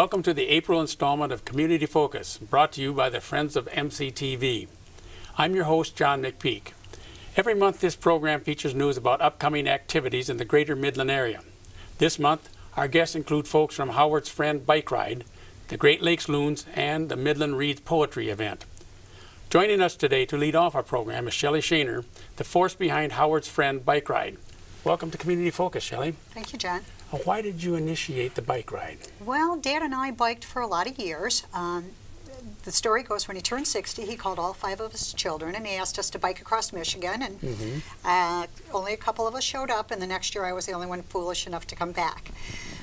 Welcome to the April installment of Community Focus, brought to you by the Friends of MCTV. I'm your host, John McPeak. Every month this program features news about upcoming activities in the greater Midland area. This month, our guests include folks from Howard's Friend Bike Ride, the Great Lakes Loons, and the Midland Reads Poetry event. Joining us today to lead off our program is Shelley Schoenherr, the force behind Howard's Friend Bike Ride. Welcome to Community Focus, Shelley. Thank you, John. Why did you initiate the bike ride? Well, Dad and I biked for a lot of years. The story goes, when he turned 60, he called all 5 of his children and he asked us to bike across Michigan, and only a couple of us showed up, and the next year I was the only one foolish enough to come back.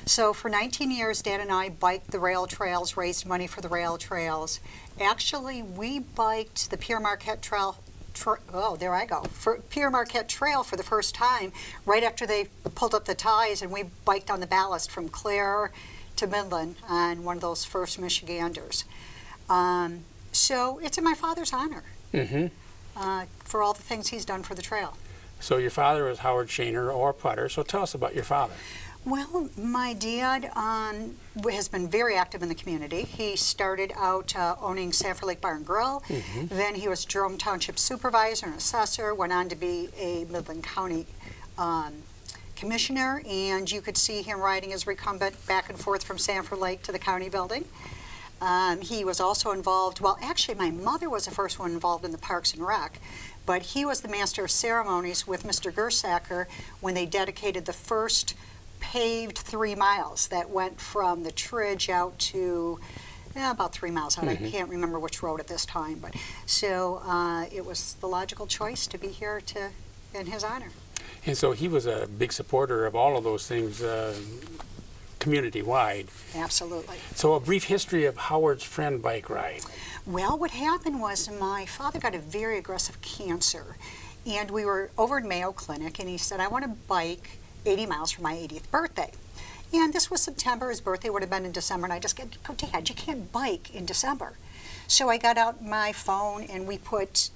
So for 19 years, Dad and I biked the rail trails, raised money for the rail trails. Actually, we biked the Pere Marquette Trail. Pere Marquette Trail for the first time right after they pulled up the ties, and we biked on the ballast from Clare to Midland on one of those first Michiganders. So it's in my father's honor for all the things he's done for the trail. So your father is Howard Schoenherr, or Putter, so tell us about your father. Well, my dad has been very active in the community. He started out owning Sanford Lake Bar and Grill. Then he was Jerome Township Supervisor and Assessor, went on to be a Midland County Commissioner, and you could see him riding as recumbent back and forth from Sanford Lake to the county building. He was also involved, well, actually my mother was the first one involved in the Parks and Rec, but he was the Master of Ceremonies with Mr. Gersacker when they dedicated the first paved 3 miles that went from the Tridge out to about 3 miles out. I can't remember which road at this time, but so it was the logical choice to be here in his honor. And so he was a big supporter of all of those things community-wide. Absolutely. So a brief history of Howard's Friend Bike Ride. Well, what happened was my father got a very aggressive cancer, and we were over at Mayo Clinic, and he said, I want to bike 80 miles for my 80th birthday. And this was September. His birthday would have been in December, and I just said, oh, Dad, you can't bike in December. So I got out my phone and we put,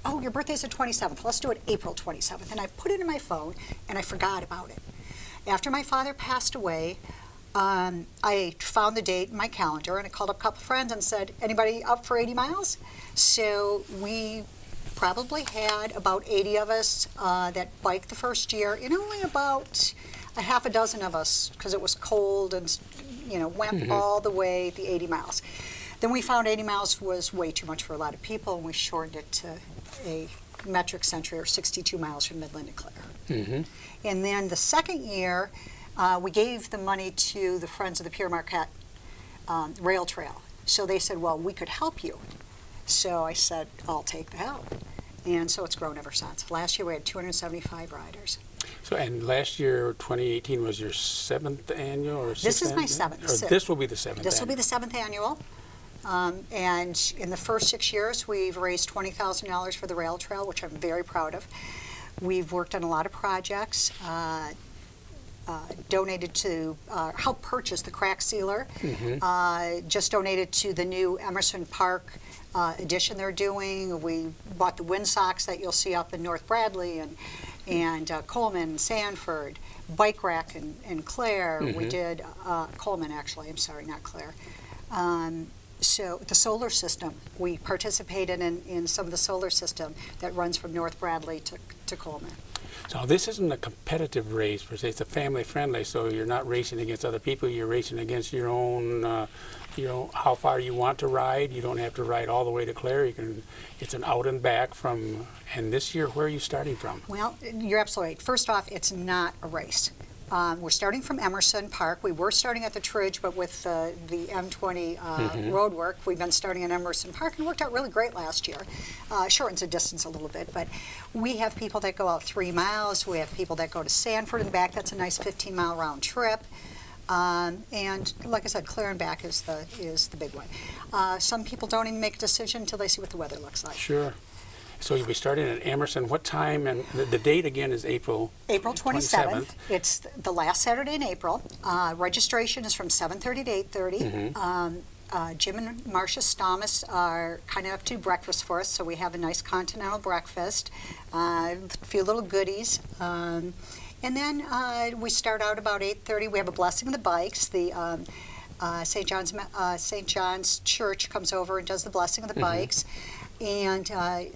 oh, your birthday's the 27th. Let's do it April 27th. And I put it in my phone and I forgot about it. After my father passed away, I found the date in my calendar and I called up a couple of friends and said, anybody up for 80 miles? So we probably had about 80 of us that biked the first year, and only about a half a dozen of us, because it was cold and went all the way the 80 miles. Then we found 80 miles was way too much for a lot of people, and we shortened it to a metric century, or 62 miles from Midland to Clare. And then the second year, we gave the money to the Friends of the Pere Marquette Rail Trail. So they said, well, we could help you. So I said, I'll take the help. And so it's grown ever since. Last year we had 275 riders. So, and last year, 2018, was your 7th annual or 6th? This is my 7th. Or this will be the 7th. This will be the 7th annual. And in the first 6 years, we've raised $20,000 for the rail trail, which I'm very proud of. We've worked on a lot of projects. Donated to help purchase the crack sealer. Just donated to the new Emerson Park addition they're doing. We bought the windsocks that you'll see up in North Bradley and Coleman and Sanford, bike rack in Clare. We did Coleman, actually. I'm sorry, not Clare. So the solar system, we participated in some of the solar system that runs from North Bradley to Coleman. So this isn't a competitive race per se, it's a family friendly, so you're not racing against other people, you're racing against your own, how far you want to ride. You don't have to ride all the way to Clare. It's an out and back from, and this year, where are you starting from? Well, you're absolutely right. First off, it's not a race. We're starting from Emerson Park. We were starting at the Tridge, but with the M20 road work, we've been starting at Emerson Park, and it worked out really great last year. Shortens the distance a little bit, but we have people that go out 3 miles. We have people that go to Sanford and back. That's a nice 15-mile round trip. And like I said, Clare and back is the big one. Some people don't even make a decision until they see what the weather looks like. Sure. So you'll be starting at Emerson. What time? And the date again is April 27th. It's the last Saturday in April. Registration is from 7:30 to 8:30. Jim and Marcia Stamas are kind enough to do breakfast for us, so we have a nice continental breakfast, a few little goodies. And then we start out about 8:30. We have a blessing of the bikes. The St. John's Church comes over and does the blessing of the bikes. And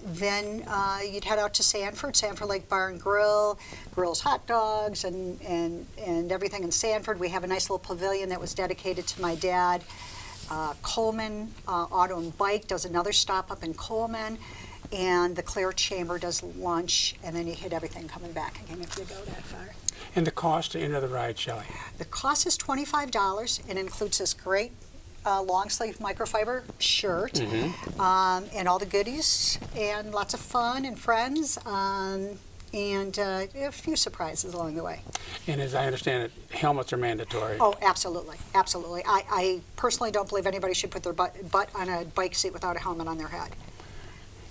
then you'd head out to Sanford Lake Bar and Grill, grills hot dogs and everything in Sanford. We have a nice little pavilion that was dedicated to my dad. Coleman Auto and Bike does another stop up in Coleman. And the Clare Chamber does lunch, and then you hit everything coming back again if you go that far. And the cost to enter the ride, Shelley? The cost is $25 and includes this great long sleeve microfiber shirt and all the goodies and lots of fun and friends and a few surprises along the way. And as I understand it, helmets are mandatory. Oh, absolutely, absolutely. I personally don't believe anybody should put their butt on a bike seat without a helmet on their head.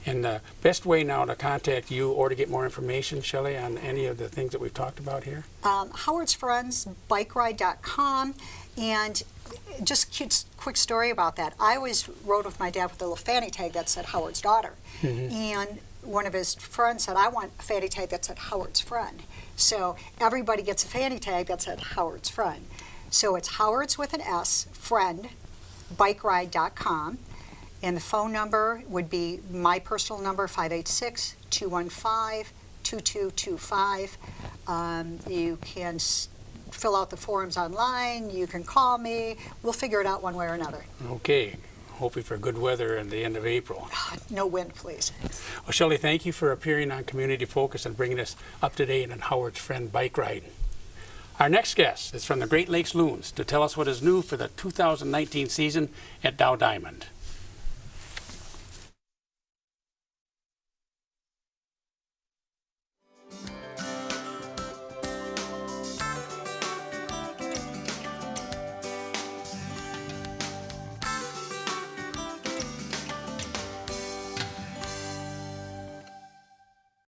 And the best way now to contact you or to get more information, Shelley, on any of the things that we've talked about here? Howard's Friends, bikeride.com, and just a quick story about that. I always rode with my dad with a little fanny tag that said Howard's daughter, and one of his friends said, I want a fanny tag that said Howard's friend. So everybody gets a fanny tag that said Howard's friend. So it's Howard's with an S, friend, bikeride.com. And the phone number would be my personal number, 586-215-2225. You can fill out the forms online. You can call me. We'll figure it out one way or another. Okay. Hoping for good weather at the end of April. No wind, please. Well, Shelley, thank you for appearing on Community Focus and bringing us up to date on Howard's Friend Bike Ride. Our next guest is from the Great Lakes Loons to tell us what is new for the 2019 season at Dow Diamond.